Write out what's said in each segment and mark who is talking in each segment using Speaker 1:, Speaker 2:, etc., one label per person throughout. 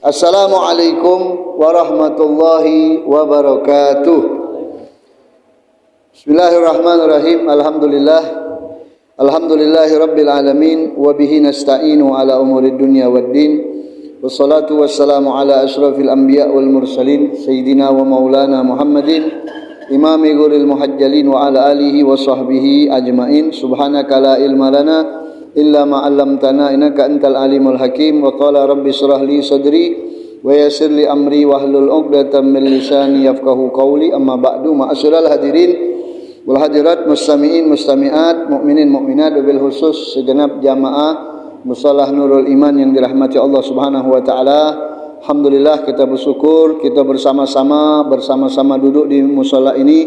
Speaker 1: Assalamualaikum warahmatullahi wabarakatuh. Bismillahirrahmanirrahim. Alhamdulillahi rabbil alamin wa bihi nasta'inu ala umurid dunya waddin. Wassalatu wassalamu ala asyrafil anbiya wal mursalin sayyidina wa maulana Muhammadin imami ghuril muhajjalin wa ala alihi wa sahbihi ajmain. Subhanaka la ilma lana illa ma 'allamtana innaka antal alimul hakim. Wa qala rabbi shrah li sadri wa yassir li amri wahlul 'uqdatam min lisani yafqahu qawli. Amma ba'du, ma'asyiral hadirin wal hadirat, mustami'in mustami'at, mukminin mukminat, wabil khusus segenap jamaah Mushalah Nurul Iman yang dirahmati Allah Subhanahu wa taala. Alhamdulillah, kita bersyukur kita bersama-sama duduk di musala ini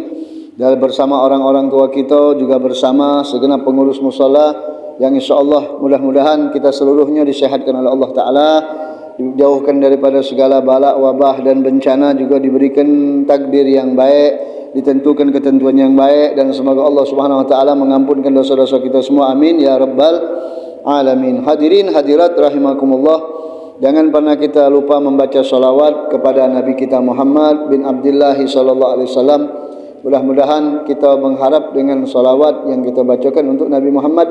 Speaker 1: dan bersama orang-orang tua kita, juga bersama segenap pengurus musala yang insyaallah mudah-mudahan kita seluruhnya disehatkan oleh Allah taala, dijauhkan daripada segala bala, wabah dan bencana, juga diberikan takdir yang baik, ditentukan ketentuan yang baik, dan semoga Allah Subhanahu wa taala mengampunkan dosa-dosa kita semua. Amin ya rabbal alamin. Hadirin hadirat rahimakumullah, jangan pernah kita lupa membaca salawat kepada Nabi kita Muhammad bin Abdullah sallallahu alaihi wasallam. Mudah-mudahan kita mengharap dengan salawat yang kita bacakan untuk Nabi Muhammad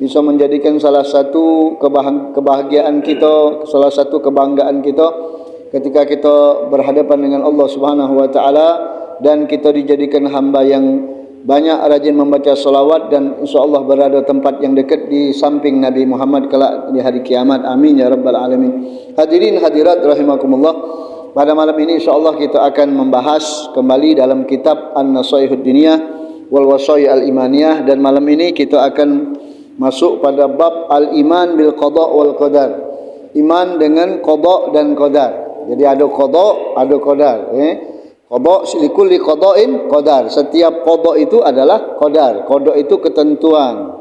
Speaker 1: bisa menjadikan salah satu kebahagiaan kita, salah satu kebanggaan kita ketika kita berhadapan dengan Allah Subhanahu wa taala, dan kita dijadikan hamba yang banyak rajin membaca salawat dan insyaallah berada tempat yang dekat di samping Nabi Muhammad kelak di hari kiamat. Amin ya rabbal alamin. Hadirin hadirat rahimakumullah, pada malam ini insyaallah kita akan membahas kembali dalam kitab An-Nasaihud Diniyah wal Wasai' Al-Imaniyah, dan malam ini kita akan masuk pada bab al-iman bil qada wal qadar. Iman dengan qada dan qadar. Jadi ada qada, ada qadar, Qada likulli qada'in qadar. Setiap qada itu adalah qadar. Qada itu ketentuan.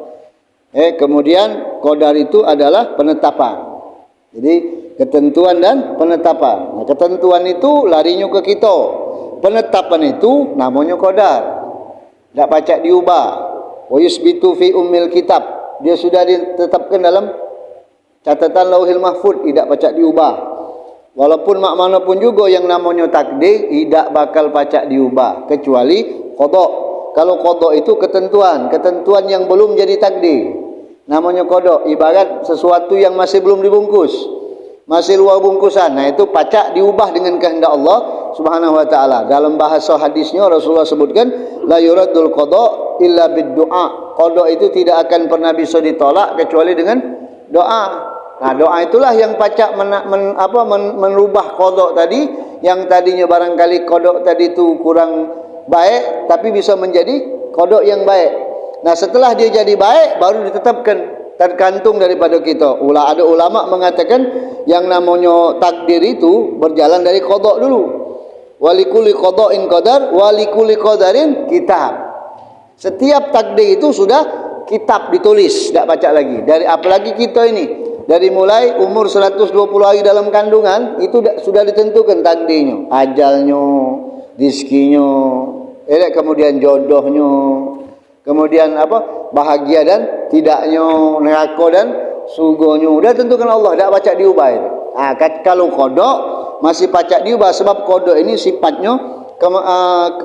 Speaker 1: Kemudian qadar itu adalah penetapan. Jadi ketentuan dan penetapan. Nah, ketentuan itu larinya ke kita. Penetapan itu namanya qadar. Tak pacak diubah. Wa yusbitu fi ummil kitab. Dia sudah ditetapkan dalam catatan Lauhil Mahfuz, tidak pacak diubah. Walaupun mak mana pun juga yang namanya takdir tidak bakal pacak diubah kecuali qada. Kalau qada itu ketentuan yang belum jadi takdir, namanya qada. Ibarat sesuatu yang masih belum dibungkus, masih luar bungkusan. Nah, itu pacak diubah dengan kehendak Allah Subhanahu wa taala. Dalam bahasa hadisnya Rasulullah sebutkan la yuradul qada illa bid du'a. Qada itu tidak akan pernah bisa ditolak kecuali dengan doa. Nah, doa itulah yang pacak merubah qada tadi, yang tadinya barangkali qada tadi itu kurang baik tapi bisa menjadi qada yang baik. Nah, setelah dia jadi baik baru ditetapkan, tergantung daripada kita. Ada ulama mengatakan yang namanya takdir itu berjalan dari qada dulu. Walikulli qada'in qadar, walikulli qadarin kitab. Setiap takdir itu sudah kitab ditulis, tidak baca lagi. Dari apalagi kita ini, dari mulai umur 120 hari dalam kandungan itu sudah ditentukan takdirnya, ajalnya, rezekinya, kemudian jodohnya, kemudian bahagia dan tidaknya, neraka dan surganya, sudah tentukan Allah, tidak pacak diubah itu. Nah, kalau qada masih pacak diubah, sebab qada ini sifatnya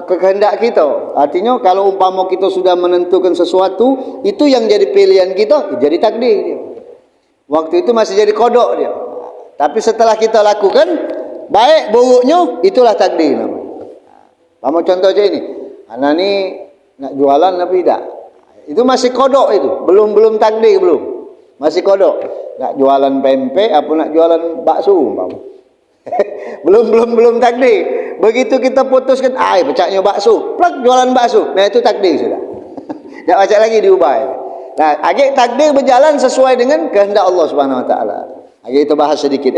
Speaker 1: kehendak kita. Artinya kalau umpama kita sudah menentukan sesuatu, itu yang jadi pilihan kita, jadi takdir dia. Waktu itu masih jadi kodok dia. Tapi setelah kita lakukan, baik buruknya itulah takdir namanya. Kamu contoh aja ini. Anak ni nak jualan tapi tidak. Itu masih kodok itu. Belum takdir belum. Masih kodok. Nak jualan pempek apa nak jualan bakso umpama. belum takdir. Begitu kita putuskan, pecahnya bakso, plak jualan bakso. Nah, itu takdir sudah. Tak pacak lagi diubah itu. Nah, agak takdir berjalan sesuai dengan kehendak Allah Subhanahu wa taala. Agak kita bahas sedikit.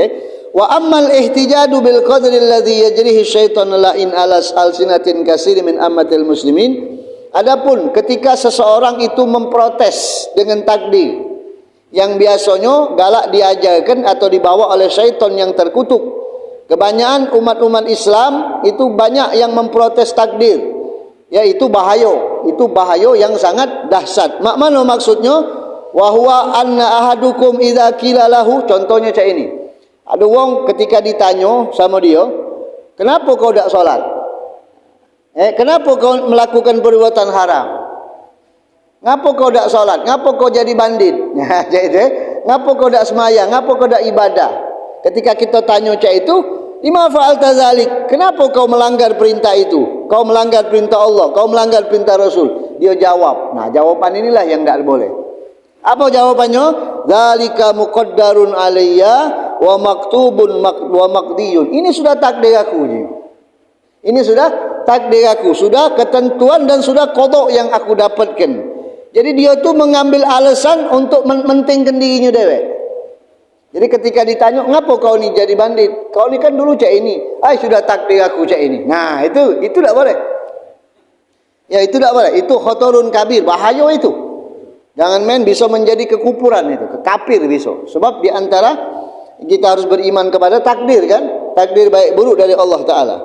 Speaker 1: Wa ammal ihtijadu bil qadri alladhi yajrihi syaitanu la'in ala alsinatin katsir min ammatil muslimin. Adapun ketika seseorang itu memprotes dengan takdir yang biasanya galak diajarkan atau dibawa oleh syaitan yang terkutuk. Kebanyakan umat-umat Islam itu banyak yang memprotes takdir. Yaitu bahaya yang sangat dahsyat. Mana maksudnya? Wa huwa anna ahadukum idza qila lahu, contohnya cak ini. Ada wong ketika ditanya sama dia, kenapa kau tak solat? Kenapa kau melakukan perbuatan haram? Ngapa kau tak solat? Ngapa kau jadi bandit? Ngapa kau tak semayang? Ngapa kau tak ibadah? Ketika kita tanya cak itu, lima fa'alta zalik? Kenapa kau melanggar perintah itu? Kau melanggar perintah Allah, kau melanggar perintah Rasul. Dia jawab. Nah, jawaban inilah yang tak boleh. Apa jawabannya? Zalika muqaddarun alayya wa maktubun wa maqdiyun. Ini sudah takdir aku. Ini sudah takdir aku, sudah ketentuan dan sudah qada yang aku dapatkan. Jadi dia tu mengambil alasan untuk mentingkan dirinya dewek. Jadi ketika ditanya, ngapa kau ni jadi bandit? Kau ni kan dulu cak ini. Sudah takdir aku cak ini. Nah, itu tak boleh. Ya, itu tak boleh. Itu khotorun kabir, bahaya itu. Jangan main, bisa menjadi kekufuran itu, kekafir bisa. Sebab di antara kita harus beriman kepada takdir kan? Takdir baik buruk dari Allah Taala.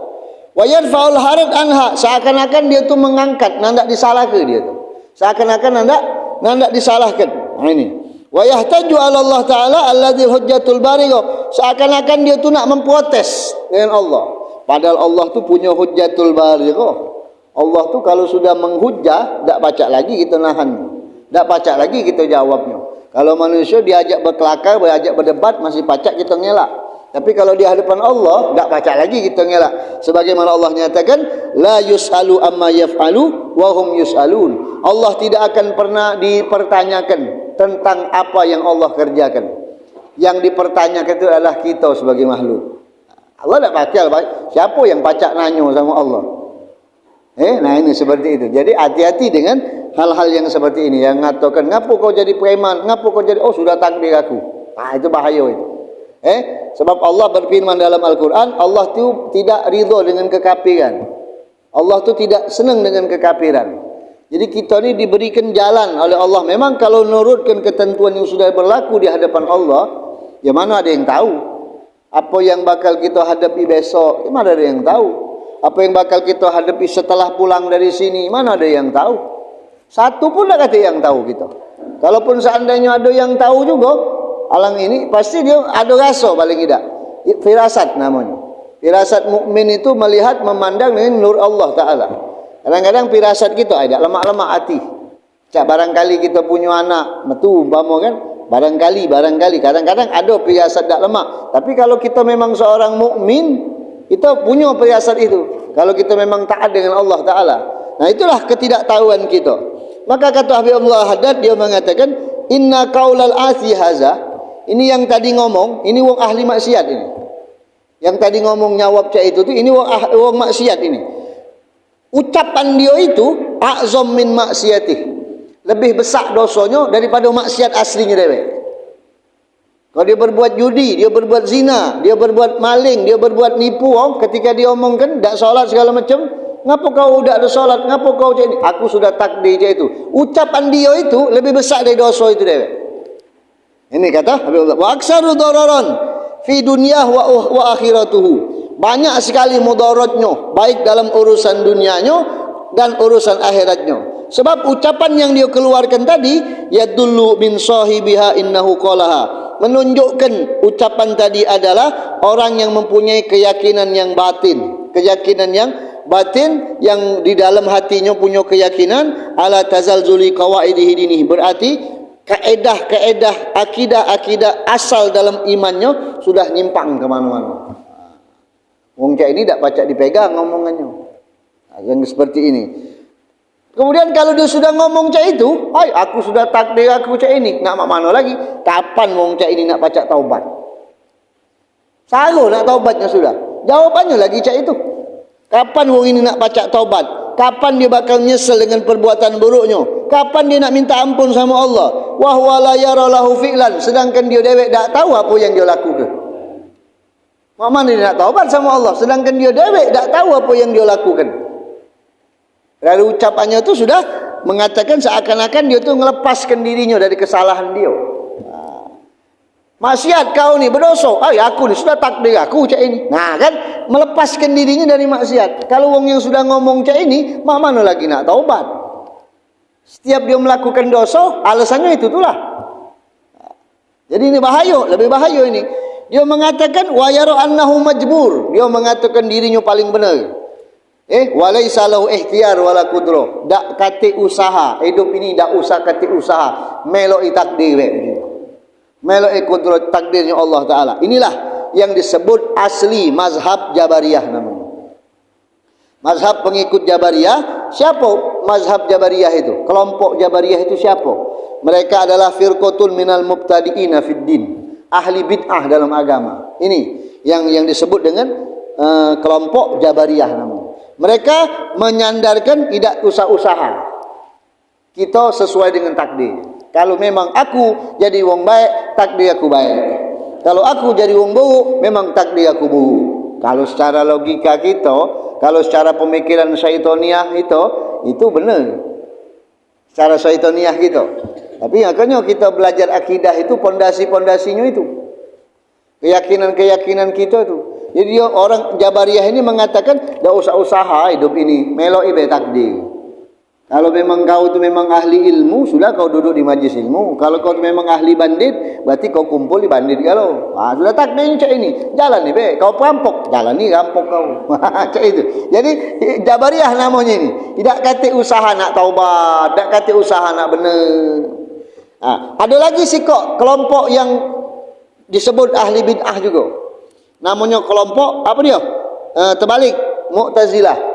Speaker 1: Wa yarfa'ul harad anha, seakan-akan dia tu mengangkat, nandak disalahkan dia tu. Seakan-akan nandak disalahkan. Nah ini. Wa yahtaju 'ala Allah Taala alladzil hujjatul baligha, seakan-akan dia tu nak memprotes dengan Allah. Padahal Allah tu punya hujjatul baligha. Allah tu kalau sudah menghujjah, tak baca lagi kita nahan. Tak baca lagi kita jawabnya. Kalau manusia diajak berkelakar, diajak berdebat, masih pacak kita ngelak. Tapi kalau di hadapan Allah, tak baca lagi kita ngelak. Sebagaimana Allah nyatakan, la yus'alu amma yaf'alu wa hum yus'alun. Allah tidak akan pernah dipertanyakan tentang apa yang Allah kerjakan. Yang dipertanyakan itu adalah kita sebagai makhluk. Allah tak baca. Siapa yang pacak nanya sama Allah? Nah ini seperti itu. Jadi hati-hati dengan hal-hal yang seperti ini, yang mengatakan ngapo kau jadi preman, ngapo kau jadi sudah takdir aku. Nah itu bahaya itu. Sebab Allah berfirman dalam Al-Quran, Allah itu tidak ridha dengan kekafiran. Allah itu tidak senang dengan kekafiran. Jadi kita ni diberikan jalan oleh Allah. Memang kalau menurutkan ketentuan yang sudah berlaku di hadapan Allah, ya mana ada yang tahu apa yang bakal kita hadapi besok? Mana ada yang tahu? Apa yang bakal kita hadapi setelah pulang dari sini? Mana ada yang tahu? Satu pun tak ada yang tahu kita. Kalaupun seandainya ada yang tahu juga, alang ini pasti dia ada rasa paling tidak. Firasat namanya. Firasat mukmin itu melihat, memandang dengan nur Allah Taala. Kadang-kadang firasat kita ada lemak-lemak hati. Cak barangkali kita punya anak, metu umpama kan? Barangkali. Kadang-kadang ada firasat tak lemak. Tapi kalau kita memang seorang mukmin, kita punya firasat itu. Kalau kita memang taat dengan Allah Taala. Nah itulah ketidaktahuan kita. Maka kata Habibullah Haddad, dia mengatakan, inna qaulal asi haza, ini yang tadi ngomong, ini wong ahli maksiat ini. Yang tadi ngomong nyawab cak itu tuh, ini wong maksiat ini. Ucapan dia itu a'zam min maksiatih. Lebih besar dosanya daripada maksiat aslinya dewek. Kalau dia berbuat judi, dia berbuat zina, dia berbuat maling, dia berbuat nipu, ketika dia omongkan tak solat segala macam, ngapa kau tak ada solat, ngapa kau jadi? Aku sudah takdir je itu. Ucapan dia itu lebih besar dari dosa itu dewek. Ini kata Habibullah, wa aksaru dararan fi dunyah wa akhiratuhu. Banyak sekali mudaratnya, baik dalam urusan dunianya dan urusan akhiratnya. Sebab ucapan yang dia keluarkan tadi, yadullu min sahibiha innahu qalaha, menunjukkan ucapan tadi adalah orang yang mempunyai keyakinan yang batin. Keyakinan yang batin, yang di dalam hatinya punya keyakinan ala tazalzuli qawaidihi dinihi. Berarti kaedah-kaedah, akidah-akidah asal dalam imannya sudah nyimpang ke mana-mana. Wong cak ini tak pacak dipegang ngomongannya. Yang seperti ini. Kemudian kalau dia sudah ngomong cak itu, aku sudah takdir aku cak ini, nak mak mana lagi? Kapan wong cak ini nak pacak taubat? Salah nak taubatnya sudah. Jawabannya lagi cak itu. Kapan wong ini nak pacak taubat? Kapan dia bakal nyesal dengan perbuatan buruknya? Kapan dia nak minta ampun sama Allah? Wa huwa la yara lahu fi'lan, sedangkan dia dewek tak tahu apa yang dia lakukan. Mak mana dia nak taubat sama Allah, sedangkan dia dewek tak tahu apa yang dia lakukan. Lalu ucapannya itu sudah mengatakan seakan-akan dia tu melepaskan dirinya dari kesalahan dia. Maksiat kau ni berdosa. Aku ni sudah takdir aku cak ini. Nah kan, melepaskan dirinya dari maksiat. Kalau wong yang sudah ngomong cak ini, mak mana lagi nak taubat? Setiap dia melakukan dosa, alasannya itu itulah. Jadi ini bahaya, lebih bahaya ini. Dia mengatakan wa yara annahu majbur. Dia mengatakan dirinya paling benar. Walaisa lahu ikhtiyar wala qudrah. Dak kate usaha, hidup ini dak usah kate usaha. Meloi takdir. Meloi qudrah takdirnya Allah Taala. Inilah yang disebut asli mazhab Jabariyah namanya. Mazhab pengikut Jabariyah, siapa mazhab Jabariyah itu? Kelompok Jabariyah itu siapa? Mereka adalah firqatul minal mubtadi'ina fid din, ahli bid'ah dalam agama. Ini yang disebut dengan kelompok Jabariyah namanya. Mereka menyandarkan tidak usah usaha. Kita sesuai dengan takdir. Kalau memang aku jadi wong baik, takdir aku baik. Kalau aku jadi wong buruk, memang takdir aku buruk. Kalau secara logika kita, kalau secara pemikiran syaitoniah itu benar. Secara syaitoniah kita. Tapi makanya kita belajar akidah itu pondasi-pondasinya itu. Keyakinan-keyakinan kita itu. Jadi orang Jabariyah ini mengatakan tidak usah usaha hidup ini, meloi be takdir. Kalau memang kau tu memang ahli ilmu, sudah kau duduk di majlis ilmu. Kalau kau tu memang ahli bandit, berarti kau kumpul di bandit kalau. Sudah takdir cak ini. Jalan ni be, kau perampok, jalan ni rampok kau. Cak itu. Jadi Jabariyah namanya ini. Tidak kata usaha nak taubat, tidak kata usaha nak benar. Ada lagi sikap kelompok yang disebut ahli bid'ah juga. Namanya kelompok apa dia? Terbalik, Mu'tazilah.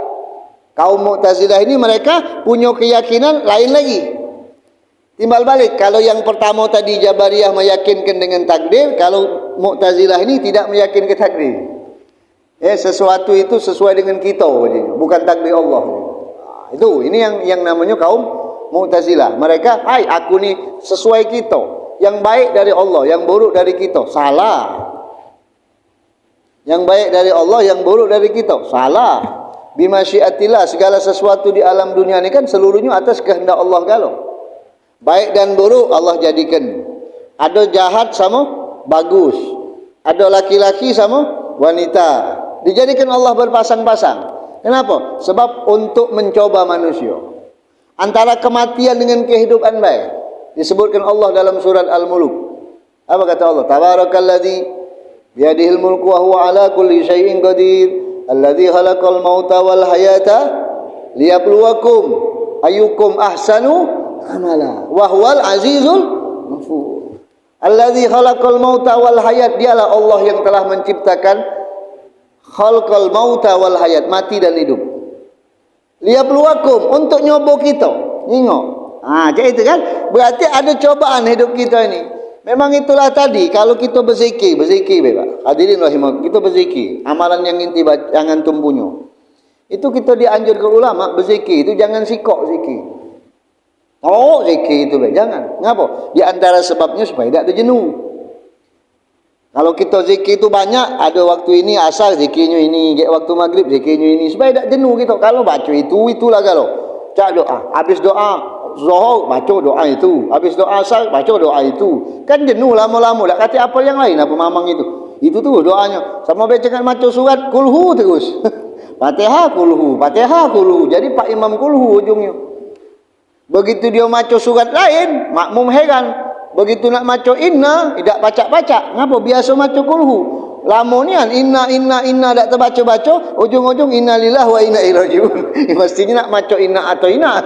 Speaker 1: Kaum Mu'tazilah ini mereka punya keyakinan lain lagi. Timbal balik. Kalau yang pertama tadi Jabariyah meyakinkan dengan takdir, kalau Mu'tazilah ini tidak meyakinkan takdir. Sesuatu itu sesuai dengan kita, bukan takdir Allah. Ini yang namanya kaum Mu'tazilah. Mereka, aku ni sesuai kita. Yang baik dari Allah, yang buruk dari kita. Salah. Yang baik dari Allah, yang buruk dari kita. Salah. Bimasyiatillah, segala sesuatu di alam dunia ini kan seluruhnya atas kehendak Allah galau. Baik dan buruk Allah jadikan. Ada jahat sama bagus. Ada laki-laki sama wanita. Dijadikan Allah berpasang-pasang. Kenapa? Sebab untuk mencoba manusia. Antara kematian dengan kehidupan baik. Disebutkan Allah dalam surat Al-Mulk. Apa kata Allah? Tabarakalladzi biyadihil mulku wa huwa ala kulli syai'in qadir. Alladzi khalaqal mauta wal hayata liyabluwakum ayyukum ahsanu amala wa huwal azizul ghafur. Alladzi khalaqal mauta wal hayat, dialah Allah yang telah menciptakan khalqal mauta wal hayat, mati dan hidup. Liyabluwakum, untuk nyoba kita. Tengok. Macam itu kan? Berarti ada cobaan hidup kita ini. Memang itulah tadi, kalau kita berzikir bebas. Hadirin rahimah, kita berzikir. Amalan yang inti jangan tumpunya. Itu kita dianjurkan ulama berzikir itu jangan sikok zikir. Zikir itu bebas, jangan. Ngapa? Di antara sebabnya supaya tidak ada jenuh. Kalau kita zikir itu banyak, ada waktu ini asar zikirnya ini, waktu maghrib zikirnya ini, supaya tidak jenuh kita. Kalau baca itulah kalau. Cak doa, habis doa Zuhur baca doa itu, habis doa asar baca doa itu. Kan jenuh lama-lama tak kata apa yang lain apa mamang itu. Itu tu doanya. Sama baca maca surat kulhu terus. Fatihah kulhu, Fatihah kulhu. Jadi Pak Imam kulhu ujungnya. Begitu dia maca surat lain, makmum heran. Begitu nak maca inna, tidak baca-baca. Ngapa biasa maca kulhu? Lama nian inna tak terbaca-baca, ujung-ujung inna lillahi wa inna ilaihi rajiun. Mestinya nak maca inna atau inna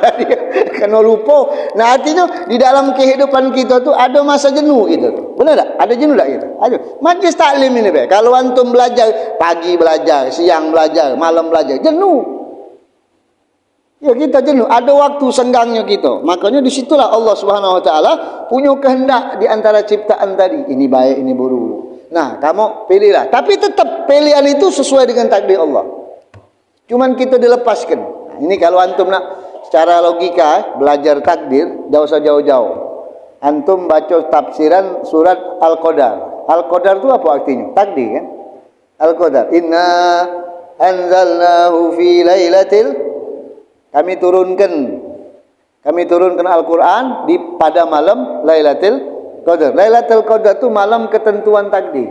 Speaker 1: kena lupa. Nah, artinya di dalam kehidupan kita tu ada masa jenuh kita tu. Benar tak? Ada jenuh tak kita? Ada. Majlis taklim ini be. Kalau antum belajar, pagi belajar, siang belajar, malam belajar, jenuh. Ya, kita jenuh. Ada waktu senggangnya kita. Makanya di situlah Allah Subhanahu wa taala punya kehendak di antara ciptaan tadi. Ini baik, ini buruk. Nah, kamu pilihlah. Tapi tetap pilihan itu sesuai dengan takdir Allah. Cuman kita dilepaskan. Nah, ini kalau antum nak secara logika belajar takdir, tidak usah jauh-jauh. Antum baca tafsiran surat Al-Qadar. Al-Qadar itu apa artinya? Takdir kan? Al-Qadar. Inna anzalnahu fi lailatil. Kami turunkan Al-Quran pada malam Lailatul Qadar. Lailatul Qadar itu malam ketentuan takdir.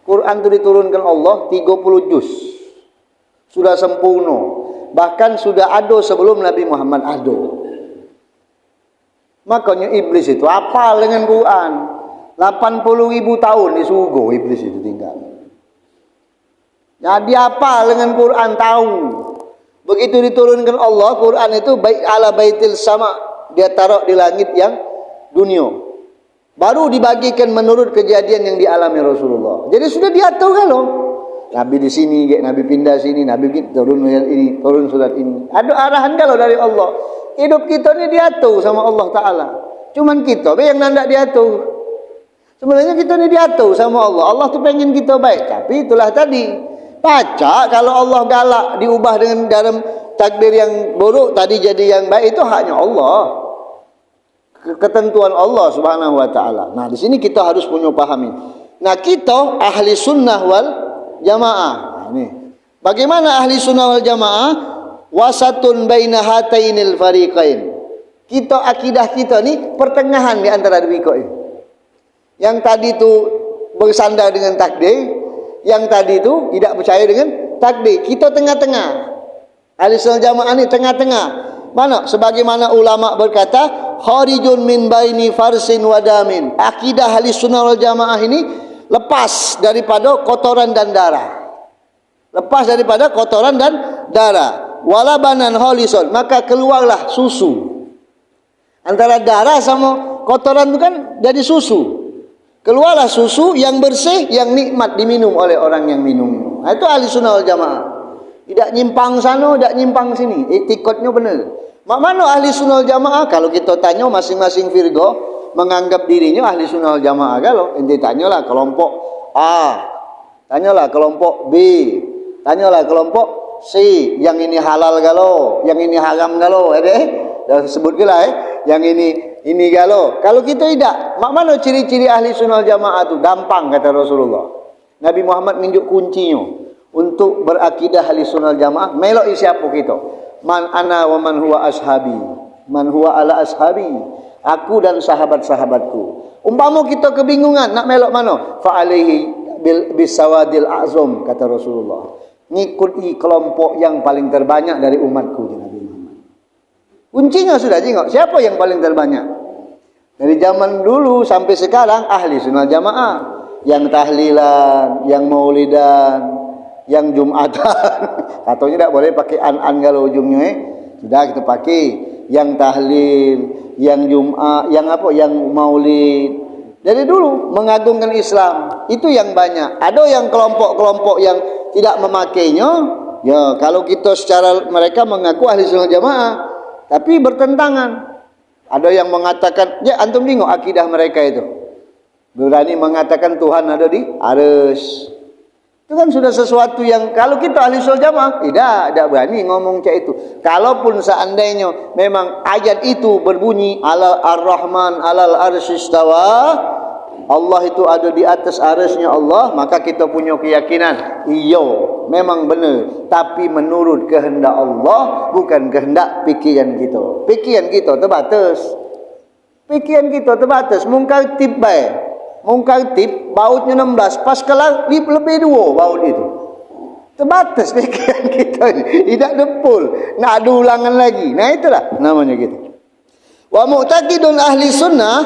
Speaker 1: Quran itu diturunkan Allah 30 juz. Sudah sempurna. Bahkan sudah ada sebelum Nabi Muhammad ada. Makanya iblis itu hafal dengan Quran. 80.000 tahun di surga iblis itu tinggal. Jadi apa dengan Quran tahu. Begitu diturunkan Allah, Quran itu baik ala baitil sama, dia taruh di langit yang dunia. Baru dibagikan menurut kejadian yang dialami Rasulullah. Jadi sudah diatur kalau Nabi di sini, Nabi pindah sini, Nabi turun ini, turun surat ini. Ada arahan kalau dari Allah. Hidup kita ini diatur sama Allah Ta'ala. Cuman kita yang nandak diatur. Sebenarnya kita ini diatur sama Allah. Allah tu pengen kita baik. Tapi itulah tadi. Baca kalau Allah galak diubah dengan dalam takdir yang buruk tadi jadi yang baik, itu haknya Allah. Ketentuan Allah Subhanahu wa taala. Nah, di sini kita harus punya pahami. Nah, kita ahli sunnah wal jamaah. Nah, ini. Bagaimana ahli sunnah wal jamaah? Wasatun baina hatainil fariqain. Kita akidah kita ni pertengahan di antara dua ini. Yang tadi tu bersandar dengan takdir, yang tadi tu tidak percaya dengan takdir. Kita tengah-tengah. Ahli sunnah jamaah ni tengah-tengah. Mana? Sebagaimana ulama berkata, kharijun min baini farsin wadamin. Akidah ahli sunnah wal jamaah ini lepas daripada kotoran dan darah. Lepas daripada kotoran dan darah. Walabanan khalison, maka keluarlah susu. Antara darah sama kotoran itu kan jadi susu. Keluarlah susu yang bersih, yang nikmat diminum oleh orang yang minum. Nah, itu ahli sunnah wal jamaah. Tidak nyimpang sana, tidak nyimpang sini. Etikotnya benar. Mak mana ahli sunnah wal jamaah? Kalau kita tanya masing-masing firqah menganggap dirinya ahli sunnah wal jamaah. Kalau ente tanyalah kelompok A, tanyalah kelompok B, tanyalah kelompok C. Yang ini halal galau, yang ini haram galau. Dah sebut gila yang ini galau. Kalau kita tidak, mak mana ciri-ciri ahli sunnah jamaah tu? Gampang kata Rasulullah. Nabi Muhammad menunjuk kuncinya untuk berakidah ahli sunnah jamaah. Melok siapa kita? Man ana wa man huwa ashabi. Man huwa ala ashabi. Aku dan sahabat-sahabatku. Umpama kita kebingungan nak melok mana? Fa alaihi bisawadil azam kata Rasulullah. Ngikuti kelompok yang paling terbanyak dari umatku Nabi Muhammad. Kuncinya sudah tengok siapa yang paling terbanyak. Dari zaman dulu sampai sekarang ahli sunnah jamaah, yang tahlilan, yang maulidan, yang jumatan. Katanya tidak boleh pakai an kalau ujungnya sudah kita pakai yang tahlil, yang jumat, yang apa, yang maulid. Dari dulu mengagungkan Islam itu yang banyak. Ada yang kelompok-kelompok yang tidak memakainya. Ya, kalau kita secara mereka mengaku ahli sunnah jamaah, tapi bertentangan. Ada yang mengatakan, ya antum tengok akidah mereka itu. Berani mengatakan Tuhan ada di arsy. Itu kan sudah sesuatu yang kalau kita ahli sunnah jamaah tidak berani ngomong kayak itu. Kalaupun seandainya memang ayat itu berbunyi ala ar-Rahman alal arsy istawa, Allah itu ada di atas arsy-Nya Allah, maka kita punya keyakinan iya memang benar, tapi menurut kehendak Allah, bukan kehendak fikiran kita. Fikiran kita terbatas. Fikiran kita terbatas. Mungkar tib baik. Mungkar tib bautnya 16, pas kelar lebih 2 baut itu. Terbatas fikiran kita ni. Tidak depul. Nak ada ulangan lagi. Nah itulah namanya gitu. Wa mu'taqidun ahli sunnah,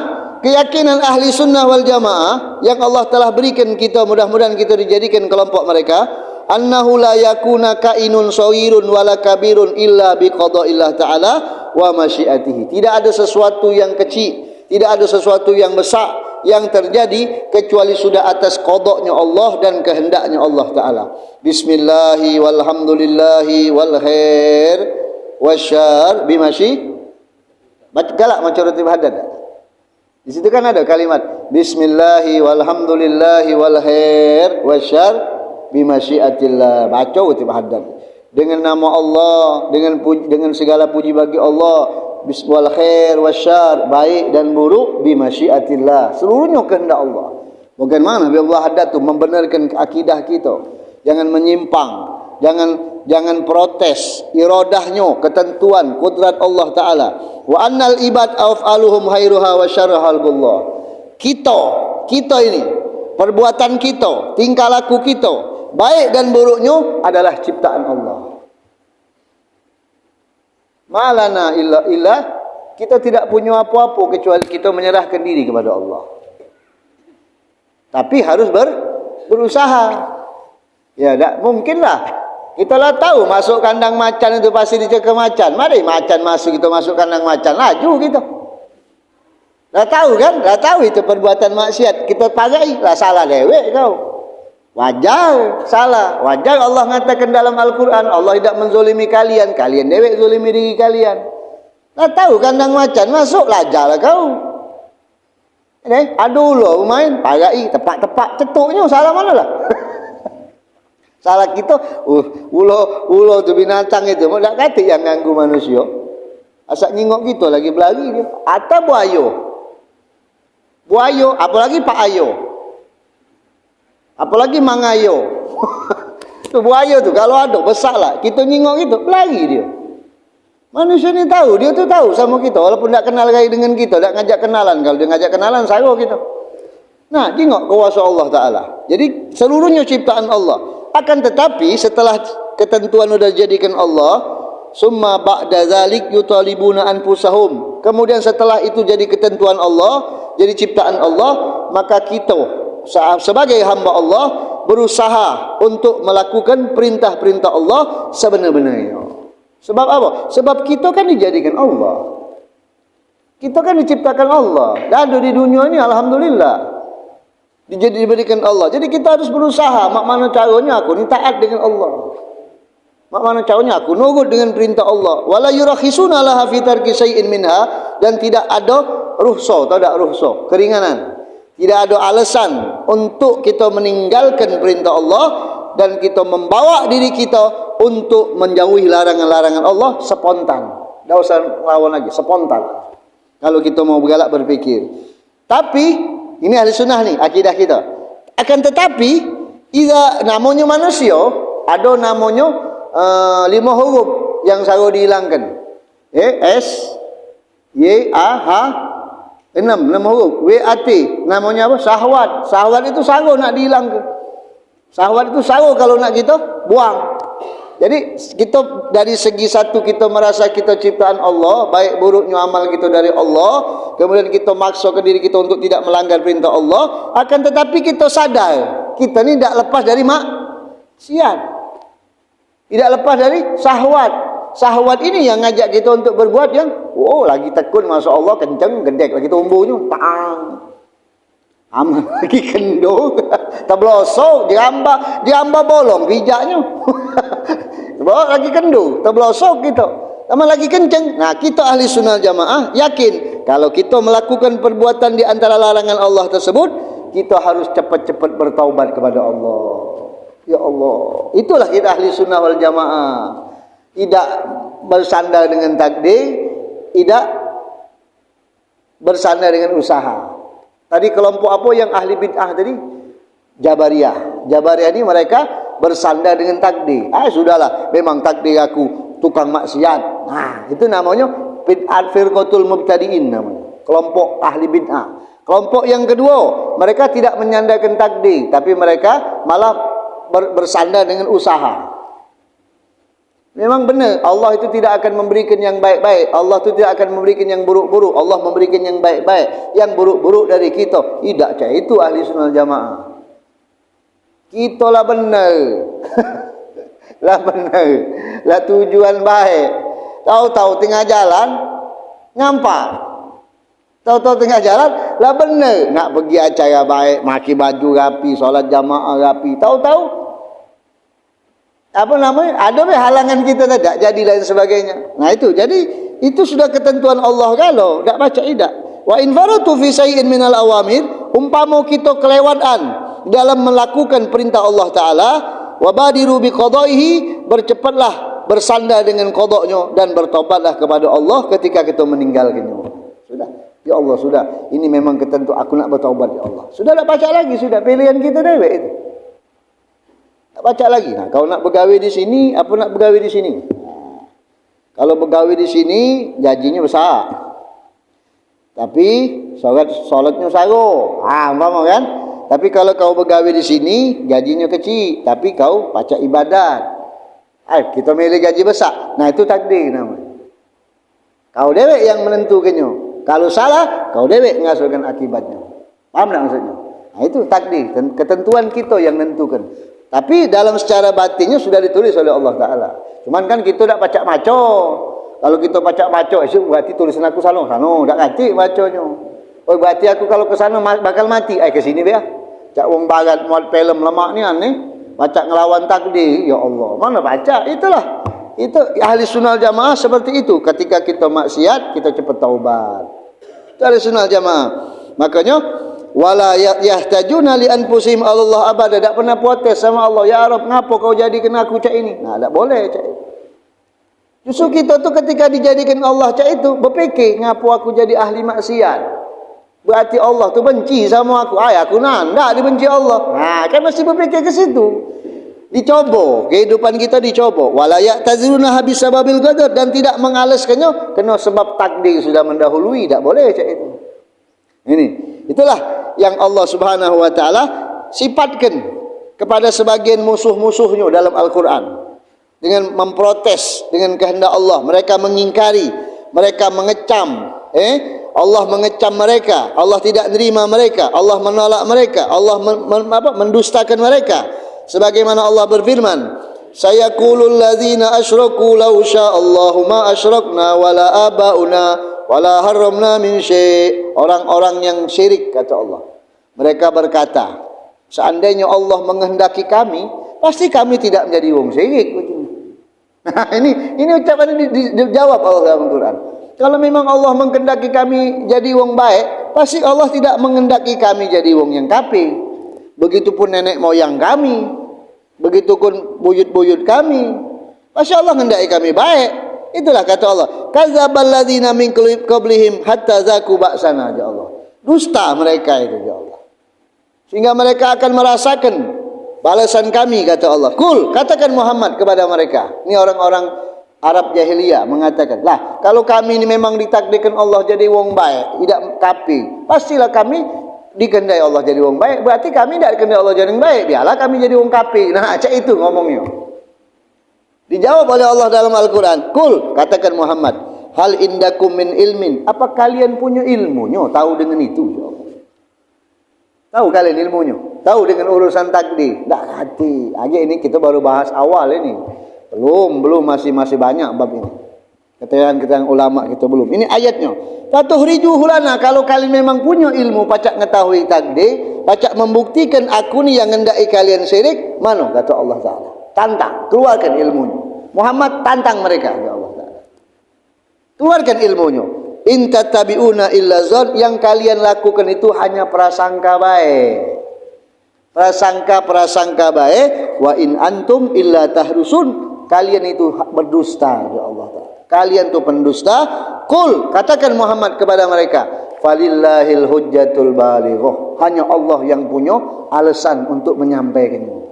Speaker 1: keyakinan ahli sunnah wal jamaah yang Allah telah berikan kita, mudah-mudahan kita dijadikan kelompok mereka. Annahu la yakuna kainun sawirun wala kabirun illa biqada'illah ta'ala wa masyiatihi. Tidak ada sesuatu yang kecil, tidak ada sesuatu yang besar yang terjadi kecuali sudah atas qada'nya Allah dan kehendaknya Allah Ta'ala. Bismillahi walhamdulillahi wal khair wasyar bimasyi. Baca galak macam roti hadad. Di situ kan ada kalimat Bismillahi walhamdulillahi wal khair wasyar bimasyiatillah. Baca roti hadad. Dengan nama Allah, dengan segala puji bagi Allah. Bismil khair wasyar, baik dan buruk bimasyiatillah, seluruhnya kehendak Allah. Bagaimana Nabi Allah haddad tu membenarkan akidah kita. Jangan menyimpang, jangan protes, iradahnya, ketentuan, kudrat Allah Taala. Wa annal ibad af'aluhum khairuha wa syarruha billah. Kita ini, perbuatan kita, tingkah laku kita, baik dan buruknya adalah ciptaan Allah. Malana illa kita tidak punya apa-apa kecuali kita menyerahkan diri kepada Allah. Tapi harus berusaha. Ya, tak mungkinlah. Kita lah tahu masuk kandang macan itu pasti dicegah macan. Mari macan masuk, kita masuk kandang macan, laju gitu. Dah tahu kan? Dah tahu itu perbuatan maksiat. Kita pakai lah, salah dewek kau. Wajar salah. Wajar Allah mengatakan dalam Al-Quran, Allah tidak menzolimi kalian. Kalian dewek zolimi diri kalian. Dah tahu kandang macan masuk, lajar lah kau. Aduh lo main, pakai tepak-tepak cetuknya, salah mana lah? Salah kita, ulo tu binatang itu, mau tak kata yang ganggu manusia. Asal nyingok kita lagi berlari dia. Atau buayo, apalagi Pak Ayo, apalagi Mang Ayo. Tu buayo tu kalau ada besar lah, kita nyingok itu berlari dia. Manusia ni tahu, dia tu tahu sama kita, walaupun tak kenal lagi dengan kita, tak ngajak kenalan. Kalau dia ngajak kenalan, sayo kita. Nah, tengok kuasa Allah Ta'ala. Jadi seluruhnya ciptaan Allah. Akan tetapi setelah ketentuan sudah dijadikan Allah, summa ba'da dzalik yutalibuna anfusahum. Kemudian setelah itu jadi ketentuan Allah, jadi ciptaan Allah, maka kita sebagai hamba Allah berusaha untuk melakukan perintah-perintah Allah sebenar-benarnya. Sebab apa? Sebab kita kan dijadikan Allah. Kita kan diciptakan Allah. Dan ada di dunia ini alhamdulillah diberikan Allah. Jadi kita harus berusaha. Mak mana caranya aku ni taat dengan Allah. Mak mana caranya aku nurut dengan perintah Allah. Wala yurakhisuna laha fi tarki syai'in minha, dan tidak ada rukhsah, tak rukhsah, keringanan. Tidak ada alasan untuk kita meninggalkan perintah Allah dan kita membawa diri kita untuk menjauhi larangan-larangan Allah spontan. Tak usah lawan lagi, spontan. Kalau kita mau bergalak berfikir. Tapi ini ahli sunnah ni, akidah kita. Akan tetapi, jika namanya manusia, ada namanya 5 huruf yang selalu dihilangkan. S, Y, A, H, 6 huruf. W, A, T. Namanya apa? Syahwat. Syahwat itu selalu nak dihilangkan. Syahwat itu selalu kalau nak kita buang. Jadi kita dari segi satu kita merasa kita ciptaan Allah, baik buruknya amal kita dari Allah, kemudian kita maksa ke diri kita untuk tidak melanggar perintah Allah, akan tetapi kita sadar kita ni tidak lepas dari maksiat, tidak lepas dari syahwat. Syahwat ini yang ngajak kita untuk berbuat yang lagi tekun, masya Allah, kencang, gedek lagi tumbuhnya, aman lagi kendo, terblosok, diamba bolong pijaknya. Bawa lagi kendo, terblosok kita. Aman lagi kencang. Nah, kita ahli sunnah jamaah yakin kalau kita melakukan perbuatan di antara larangan Allah tersebut, kita harus cepat-cepat bertaubat kepada Allah. Ya Allah, itulah kita ahli sunnah wal jamaah. Tidak bersandar dengan takdir, tidak bersandar dengan usaha. Tadi kelompok apa yang ahli bid'ah tadi? Jabariyah. Jabariyah ini mereka bersandar dengan takdir. Sudahlah, memang takdir aku tukang maksiat. Nah, itu namanya bid'at firqatul mubtadi'in namanya. Kelompok ahli bid'ah. Kelompok yang kedua, mereka tidak menyandarkan takdir, tapi mereka malah bersandar dengan usaha. Memang benar, Allah itu tidak akan memberikan yang baik-baik. Allah itu tidak akan memberikan yang buruk-buruk. Allah memberikan yang baik-baik. Yang buruk-buruk dari kita. Tidak, itu ahli sunnah jamaah. Kita lah benar. Lah benar. Lah tujuan baik. Tahu-tahu tengah jalan, ngampak. Tahu-tahu tengah jalan, lah benar. Nak pergi acara baik, maki baju rapi, solat jamaah rapi. Tahu-tahu apa namanya, ada halangan kita tak jadi dan sebagainya. Nah itu, jadi itu sudah ketentuan Allah. Kalau tak baca tidak, wa in faratu fi syai'in minal awamir, umpama kita kelewatan dalam melakukan perintah Allah Ta'ala, wa badiru bi qadaihi, bercepatlah bersandar dengan qadanya dan bertobatlah kepada Allah ketika kita meninggalkannya. Sudah, ya Allah, sudah, ini memang ketentuan, aku nak bertaubat ya Allah. Sudah tak baca lagi, sudah pilihan kita dewek itu. Tak baca lagi. Nah, kalau nak bergawe di sini, apa nak bergawe di sini? Kalau bergawe di sini, gajinya besar. Tapi solatnya saro. Umpama kan? Tapi kalau kau bergawe di sini, gajinya kecil, tapi kau baca ibadat. Kita milih gaji besar. Nah, itu takdir namanya. Kau dewek yang menentukannya. Kalau salah, kau dewek menghasilkan akibatnya. Paham tak maksudnya? Itu takdir, ketentuan kita yang nentukan. Tapi dalam secara batinnya sudah ditulis oleh Allah Ta'ala. Cuman kan kita tak pacak maco. Kalau kita pacak maco, berarti tulisan aku salah. Tak kacik maconya. Oh, berarti aku kalau ke sana bakal mati. Ke sini biar. Cak wong barat muat film lemak ni aneh. Pacak ngelawan takdir. Ya Allah, mana baca? Itulah. Itu ahli sunnah jamaah seperti itu. Ketika kita maksiat, kita cepat taubat. Itu ahli sunnah jamaah. Makanya wala yahtajuna li anfusihim Allah abada. Tak pernah protes sama Allah, ya Rabb, ngapa kau jadikan aku cak ini? Tak boleh cak itu. Justru kita tu ketika dijadikan Allah cak itu berfikir, ngapa aku jadi ahli maksiat? Berarti Allah tu benci sama aku. Aku nak dibenci Allah. Kan mesti berfikir ke situ. Dicoba, kehidupan kita dicoba. Wala ya'taziruna habis sababil qadar, dan tidak mengalaskannya kena sebab takdir sudah mendahului. Tak boleh cak itu. Ini, itulah yang Allah Subhanahu wa taala sifatkan kepada sebagian musuh-musuhnya dalam Al-Qur'an. Dengan memprotes dengan kehendak Allah, mereka mengingkari, mereka mengecam, Allah mengecam mereka, Allah tidak menerima mereka, Allah menolak mereka, Allah mendustakan mereka. Sebagaimana Allah berfirman, sayaqulul ladzina asyraku law sya'allahu ma asyrakna wala abauna wala haramna min syai'. Orang-orang yang syirik, kata Allah, mereka berkata, seandainya Allah menghendaki kami, pasti kami tidak menjadi wong syirik. Ini ucapan ini dijawab Allah dalam Quran. Kalau memang Allah menghendaki kami jadi wong baik, pasti Allah tidak menghendaki kami jadi wong yang kafir. Begitupun nenek moyang kami, begitupun buyut-buyut kami, pasti Allah menghendaki kami baik. Itulah kata Allah, kadzdzabal ladzina min qablihim hatta zaku ba'sana, ya Allah. Dusta mereka itu, ya Allah. Sehingga mereka akan merasakan balasan kami, kata Allah. Kul, katakan Muhammad kepada mereka. Ini orang-orang Arab jahiliyah mengatakan, lah kalau kami ini memang ditakdirkan Allah jadi wong baik, tidak kafir, pastilah kami dikehendaki Allah jadi wong baik. Berarti kami tidak dikehendaki Allah jadi wong baik, biarlah kami jadi wong kafir. Nah, cak itu ngomongnya. Dijawab oleh Allah dalam Al-Quran. Kul, katakan Muhammad, hal indakum min ilmin, apa kalian punya ilmunya? Tahu dengan itu, ya Allah. Tahu kalian ilmunya? Tahu dengan urusan takdir? Tak hati. Ini kita baru bahas awal ini. Belum masih banyak bab ini. Keterangan ulama kita belum. Ini ayatnya. Fatuhrijuhu lana, kalau kalian memang punya ilmu, pacak mengetahui takdir, pacak membuktikan aku ni yang ngendai kalian syirik, mana? Kata Allah Ta'ala. Tantang, keluarkan ilmunya. Muhammad tantang mereka, ya Allah Ta'ala. Keluarkan ilmunya. In tattabi'una illa zon, yang kalian lakukan itu hanya prasangka baik. Prasangka baik. Wa in antum illa tahrusun, kalian itu berdusta, ya Allah Ta'ala. Kalian itu pendusta. Qul, katakan Muhammad kepada mereka, falillahil hujjatul balighah, hanya Allah yang punya alasan untuk menyampaikannya.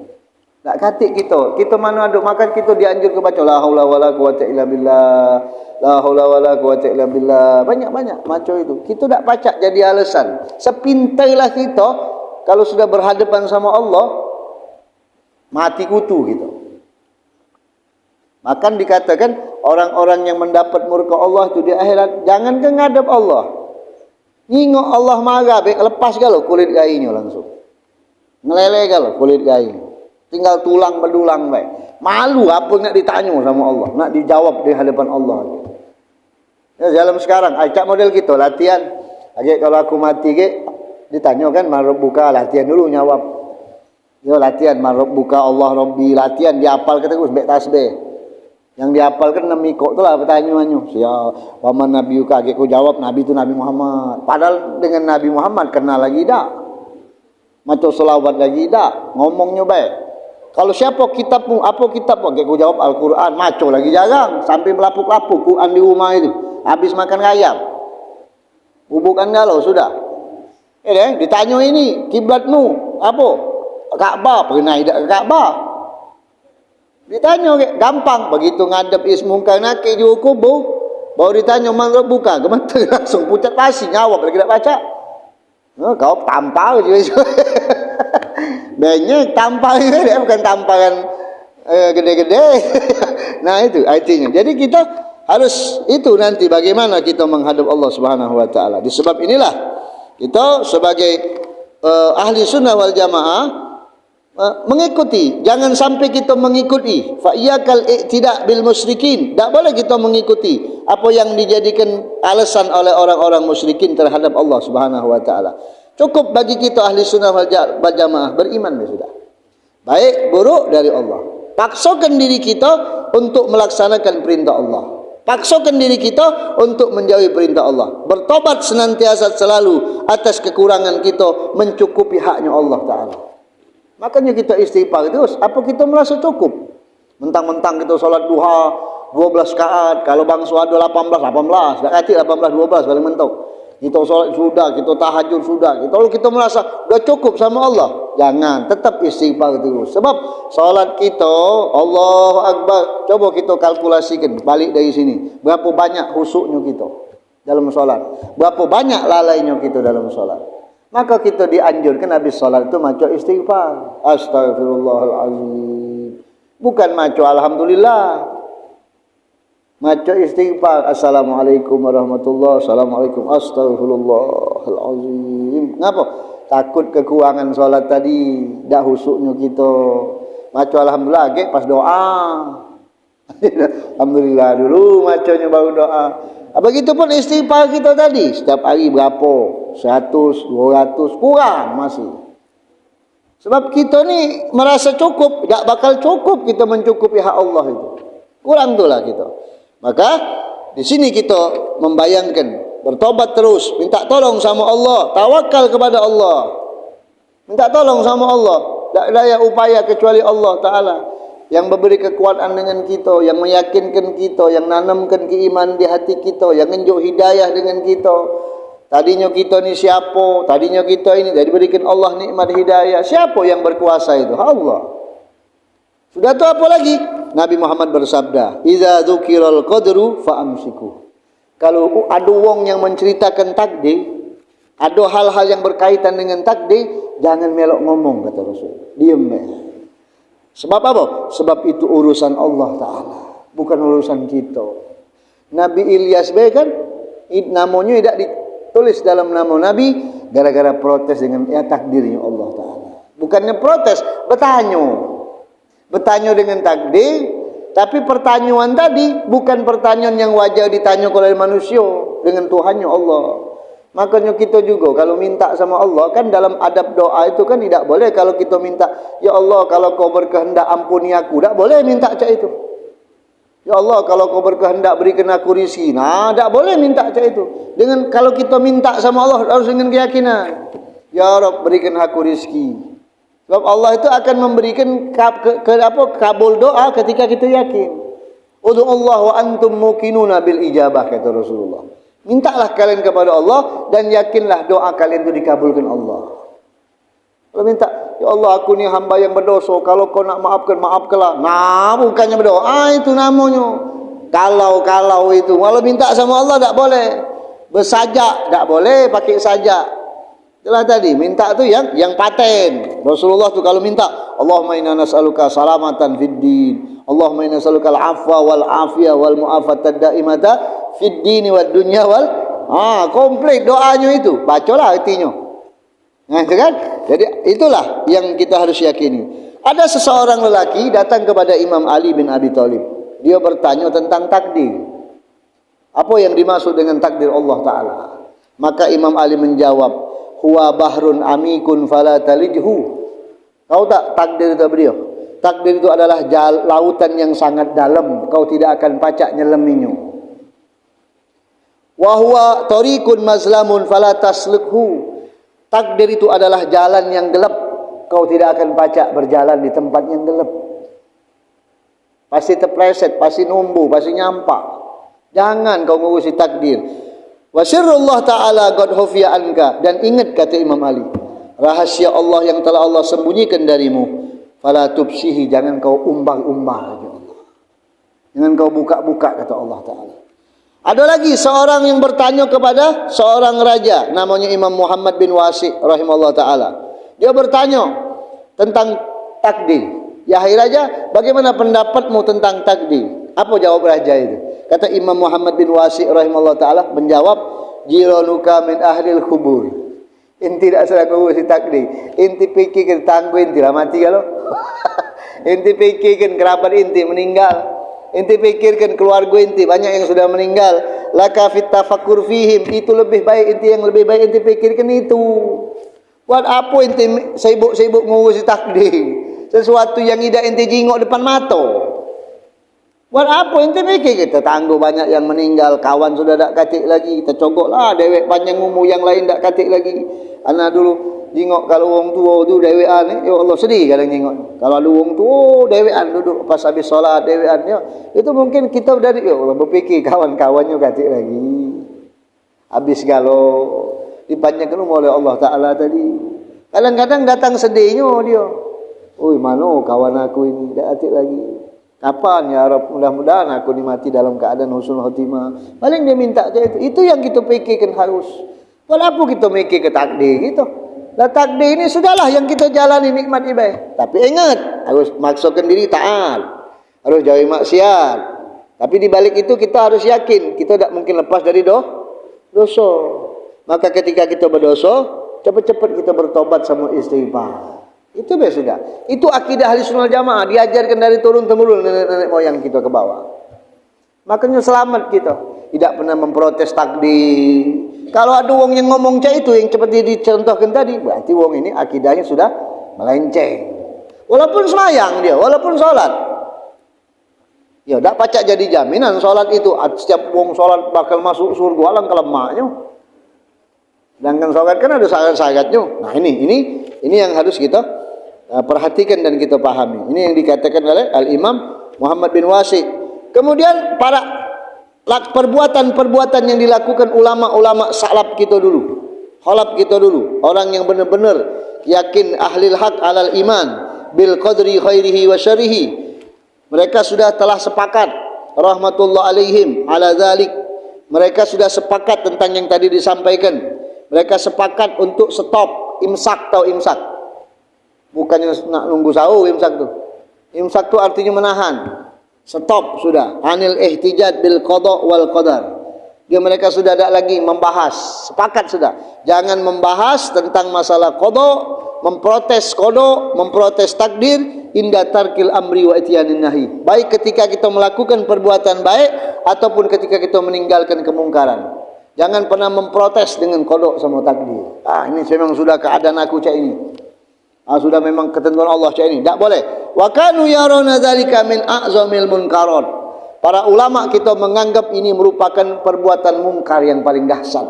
Speaker 1: Tak katik kita mana ada, maka kita dianjur ke baca la haula wala quwata illa billah, la haula wala quwata illa billah, banyak-banyak macam itu. Kita tak pacak jadi alasan. Sepintarlah kita, kalau sudah berhadapan sama Allah, mati kutu kita. Makan dikatakan orang-orang yang mendapat murka Allah itu di akhirat, jangan ke ngadap Allah, ngingok Allah marah, lepas galau kulit gainya langsung, ngelele galau kulit gainya, tinggal tulang bedulang baik. Malu apa nak ditanya sama Allah, nak dijawab di hadapan Allah. Ya, dalam sekarang acak model kita latihan. Kalau aku mati ditanya kan, marab buka, latihan dulu jawab. Yo latihan marab buka Allah Rabbi, latihan dihafal kata gus baik tasbih. Yang dihafalkan nami kok itulah pertanyaannya. Siapa paman Nabi Yuka, aku jawab Nabi itu Nabi Muhammad. Padahal dengan Nabi Muhammad kenal lagi dak. Macam selawat lagi dak, ngomongnya baik. Kalau siapa kitabmu, apa kitabmu? Aku jawab Al-Quran, maco lagi jarang. Sampai melapuk-lapuk Quran di rumah itu. Habis makan ayam. Bubukan galau sudah. Ditanya ini, kiblatmu apa? Ka'bah, pernah tidak ke Ka'bah? Ditanya gampang, begitu ngadep ismungkar nakik di kubur, baru ditanya man buka, gemeter langsung pucat pasi, jawab lagi tak baca. Kau tampar je. Banyak tampar dia, bukan tamparan gede-gede. Nah itu artinya. Jadi kita harus itu nanti bagaimana kita menghadap Allah Subhanahu wa taala. Disebab inilah kita sebagai ahli sunnah wal jamaah mengikuti, jangan sampai kita mengikuti fa iyakal i'tida' bil musyrikin. Tak boleh kita mengikuti apa yang dijadikan alasan oleh orang-orang musyrikin terhadap Allah Subhanahu wa taala. Cukup bagi kita ahli sunnah wal jamaah beriman sudah. Baik buruk dari Allah. Paksakan diri kita untuk melaksanakan perintah Allah. Paksakan diri kita untuk menjauhi perintah Allah. Bertobat senantiasa selalu atas kekurangan kita, mencukupi haknya Allah Ta'ala. Makanya kita istighfar terus. Apa kita merasa cukup? Mentang-mentang kita solat duha 12 rakaat, kalau bang suada 18, tak kati 18, 12 paling mentok. Kita solat sudah, kita tahajud sudah. Kalau kita merasa dah cukup sama Allah, jangan, tetap istighfar terus. Sebab solat kita, Allahu Akbar, coba kita kalkulasikan balik dari sini. Berapa banyak khusuknya kita dalam solat? Berapa banyak lalainya kita dalam solat? Maka kita dianjurkan habis solat itu maca istighfar. Astaghfirullahalazim. Bukan maca alhamdulillah. Maca istighfar. Assalamualaikum warahmatullahi wabarakatuh. Assalamualaikum. Astaghfirullahalazim. Ngapa? Takut kekurangan solat tadi, dak husuknya kita. Maca alhamdulillah ke pas doa. Alhamdulillah dulu macanya baru doa. Begitupun istighfar kita tadi, setiap hari berapa? 100, 200, kurang masih. Sebab kita ni merasa cukup, tak bakal cukup kita mencukupi hak Allah itu. Kurang itulah kita. Maka di sini kita membayangkan, bertobat terus, minta tolong sama Allah, tawakal kepada Allah. Minta tolong sama Allah. Tak daya upaya kecuali Allah Ta'ala yang memberi kekuatan dengan kita, yang meyakinkan kita, yang nanamkan keimanan di hati kita, yang menunjuk hidayah dengan kita. Tadinya kita ni siapa? Tadinya kita ini diberikan Allah nikmat hidayah. Siapa yang berkuasa itu? Allah. Sudah tu apa lagi? Nabi Muhammad bersabda, "Idza dzukiral qadru fa'amsiku." Kalau ada wong yang menceritakan takdir, ada hal-hal yang berkaitan dengan takdir, jangan melok ngomong, kata Rasul. Diam. Sebab apa? Sebab itu urusan Allah Ta'ala, bukan urusan kita. Nabi Ilyas kan namanya tidak ditulis dalam nama Nabi gara-gara protes dengan takdirnya Allah Ta'ala. Bukannya protes, bertanya dengan takdir. Tapi pertanyaan tadi bukan pertanyaan yang wajar ditanya oleh manusia dengan Tuhannya Allah. Makanya kita juga kalau minta sama Allah, kan dalam adab doa itu kan tidak boleh kalau kita minta, ya Allah kalau kau berkehendak ampuni aku, tak boleh minta cak itu. Ya Allah kalau kau berkehendak berikan aku rezeki, nah tak boleh minta cak itu. Dengan kalau kita minta sama Allah harus dengan keyakinan, ya Rabb berikan aku rezeki. Sebab Allah itu akan memberikan kabul doa ketika kita yakin. Ud'ullaha wa antum muqinuna bil ijabah, kata Rasulullah. Mintalah kalian kepada Allah dan yakinlah doa kalian itu dikabulkan Allah. Kalau minta, ya Allah aku ni hamba yang berdosa, kalau kau nak maafkan, maafkanlah. Nah, bukannya berdoa itu namanya. Kalau itu, kalau minta sama Allah tak boleh. Bersajak tak boleh, pakai sajak. Itulah tadi, minta tu yang paten. Rasulullah tu kalau minta, Allahumma inna nas'aluka salamatan fid din. Allahumma inna nas'aluka al-afwa wal afiyah wal mu'afatad daimata fid din wad dunya wal komplit doanya itu. Bacalah artinya. Nah, itu kan? Jadi itulah yang kita harus yakini. Ada seseorang lelaki datang kepada Imam Ali bin Abi Thalib. Dia bertanya tentang takdir. Apa yang dimaksud dengan takdir Allah Ta'ala? Maka Imam Ali menjawab, huwa bahrun amikun fala talijhu. Tahu tak takdir itu beliau? Takdir itu adalah lautan yang sangat dalam, kau tidak akan pacak nyeleminya. Wa huwa tariqun mazlamun fala taslukhu. Takdir itu adalah jalan yang gelap, kau tidak akan pacak berjalan di tempat yang gelap. Pasti terpleset, pasti numbu, pasti nyampak. Jangan kau ngurusi takdir. Wa sirrullah ta'ala qad hufiya anka. Dan ingat, kata Imam Ali, rahasia Allah yang telah Allah sembunyikan darimu, fala tubsihi, jangan kau umbar-umbar. Jangan kau buka-buka, kata Allah Ta'ala. Ada lagi seorang yang bertanya kepada seorang raja, namanya Imam Muhammad bin Wasi' rahimahullah ta'ala. Dia bertanya tentang takdir. Ya hai raja, bagaimana pendapatmu tentang takdir? Apa jawab raja itu? Kata Imam Muhammad bin Wasi' rahimahullah ta'ala menjawab, jiranuka min ahlil kubur. Inti tak salah ngurusi takdir. Inti fikirkan tangguh inti lah mati kalau. Inti fikirkan kerabat inti meninggal. Inti fikirkan keluarga inti banyak yang sudah meninggal. Laka fit tafakkur fihim, itu lebih baik, inti yang lebih baik inti fikirkan itu. Buat apa inti sibuk-sibuk ngurusi takdir? Sesuatu yang tidak inti jingok depan mata. Buat apa inti fikir kita tangguh banyak yang meninggal, kawan sudah tak katik lagi, kita cogoklah dewek panjang umur yang lain tak katik lagi. Anak dulu jingok kalau orang tua tu dewekan, ya Allah sedih kadang jingok. Kalau ada orang tua dewekan duduk pas habis solat dewekan, ya itu mungkin kita dari ya Allah berfikir kawan-kawannya katik lagi. Habis kalau dipanjangkan umur oleh Allah Taala tadi. Kadang-kadang datang sedihnya dia. Oi, mana kawan aku ini tak katik lagi. Kapan ya Rabb, mudah-mudahan aku mati dalam keadaan husnul khotimah. Paling dia minta itu. Itu yang kita fikirkan harus. Walaupun kita mikir ke takdir gitu. Lah takdir ini sudahlah yang kita jalani nikmat ibadah. Tapi ingat, harus maksudkan diri taat. Harus jauhi maksiat. Tapi di balik itu kita harus yakin kita tak mungkin lepas dari dosa. Maka ketika kita berdosa, cepat-cepat kita bertobat sama istighfar. Itu sudah. Itu akidah Ahlussunnah wal Jamaah, diajarkan dari turun temurun nenek moyang kita ke bawah. Makanya selamat kita, tidak pernah memprotes takdir. Kalau ada wong yang ngomong cak itu yang seperti dicontohkan tadi, berarti wong ini akidahnya sudah melenceng. Walaupun semayang dia, walaupun sholat, ya tak pacak jadi jaminan sholat itu setiap wong sholat bakal masuk surga alang kelemaknya. Sedangkan sholat kan ada syarat-syaratnya. Nah ini yang harus kita perhatikan dan kita pahami. Ini yang dikatakan oleh Al-Imam Muhammad bin Wasi. Kemudian perbuatan-perbuatan yang dilakukan ulama-ulama salaf kita dulu, khalaf kita dulu, orang yang benar-benar yakin ahlil haq alal iman bil qadri khairihi wa syarrihi. Mereka sudah telah sepakat rahmatullah alaihim ala dzalik. Mereka sudah sepakat tentang yang tadi disampaikan. Mereka sepakat untuk stop imsak atau imsak. Bukannya nak nunggu sahur imsak tu. Imsak tu artinya menahan. Stop sudah. Anil ihtijaj bil qada wal qadar. Mereka sudah tidak lagi membahas. Sepakat sudah. Jangan membahas tentang masalah qada, memprotes qada, memprotes takdir, inda tarkil amri wa ityanin nahi. Baik ketika kita melakukan perbuatan baik ataupun ketika kita meninggalkan kemungkaran. Jangan pernah memprotes dengan kodok sama takdir. Ini memang sudah keadaan aku cak ini. Sudah memang ketentuan Allah cak ini. Tak boleh. Wa kanu yaruna dzalika min a'zamil munkarat. Para ulama kita menganggap ini merupakan perbuatan mungkar yang paling dahsyat.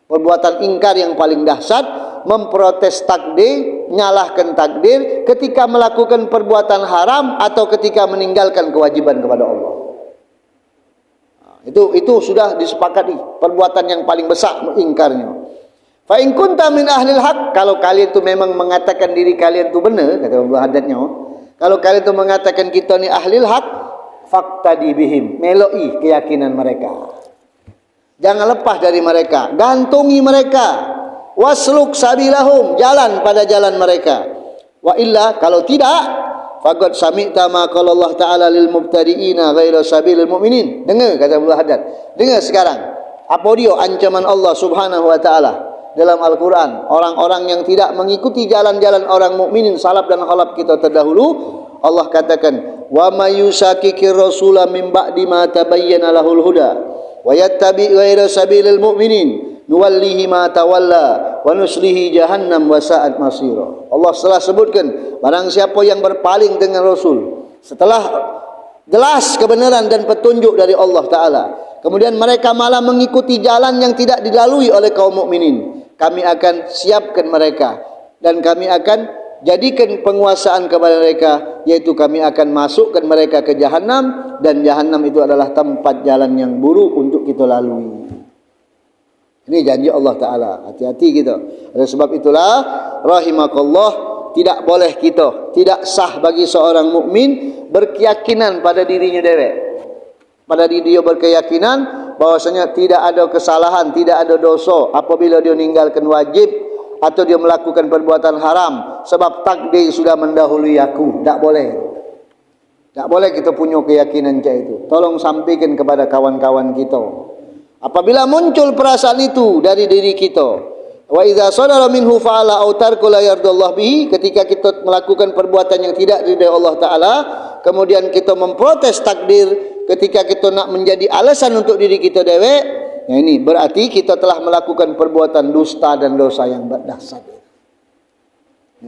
Speaker 1: Perbuatan ingkar yang paling dahsyat, memprotes takdir, nyalahkan takdir ketika melakukan perbuatan haram atau ketika meninggalkan kewajiban kepada Allah. Itu sudah disepakati perbuatan yang paling besar ingkarnya. Fa in kunta min ahlil haq, kalau kalian itu memang mengatakan diri kalian itu benar, kata Abu Haddadnya, kalau kalian itu mengatakan kita ni ahlil haq, faqtadi bihim, meloi keyakinan mereka. Jangan lepas dari mereka, gantungi mereka. Wasluk sabilahum, jalan pada jalan mereka. Wa illa, kalau tidak, faqad sami'ta ma qala Allah Ta'ala lil mubtadi'ina ghaira sabilil mu'minin. Dengar kata Abu Haddad. Dengar sekarang. Apa dia ancaman Allah Subhanahu wa taala dalam Al-Qur'an? Orang-orang yang tidak mengikuti jalan-jalan orang mukminin salaf dan khalaf kita terdahulu, Allah katakan, "Wa may yushaqiqir rasula min ba'di ma tabayyana lahul huda wa yattabi' ghaira sabilil mu'minin nuwallihi ma tawalla wa nuslihi jahannam wa sa'at masira." Allah telah sebutkan, barang siapa yang berpaling dengan Rasul setelah jelas kebenaran dan petunjuk dari Allah Ta'ala, kemudian mereka malah mengikuti jalan yang tidak dilalui oleh kaum mukminin, kami akan siapkan mereka dan kami akan jadikan penguasaan kepada mereka, yaitu kami akan masukkan mereka ke jahannam, dan jahannam itu adalah tempat jalan yang buruk untuk kita lalui. Ini janji Allah Ta'ala. Hati-hati kita. Oleh sebab itulah, rahimakallah, tidak boleh kita, tidak sah bagi seorang mukmin berkeyakinan pada dirinya dewek. Pada diri dia berkeyakinan bahwasanya tidak ada kesalahan, tidak ada dosa apabila dia meninggalkan wajib atau dia melakukan perbuatan haram, sebab takdir sudah mendahului aku. Tak boleh. Tak boleh kita punya keyakinan macam itu. Tolong sampaikan kepada kawan-kawan kita. Apabila muncul perasaan itu dari diri kita, Wa idza sadara minhu fa'ala aw tarku la yardallahu bihi, ketika kita melakukan perbuatan yang tidak diridai Allah taala, kemudian kita memprotes takdir ketika kita nak menjadi alasan untuk diri kita dewek, nah ini berarti kita telah melakukan perbuatan dusta dan dosa yang berdasar.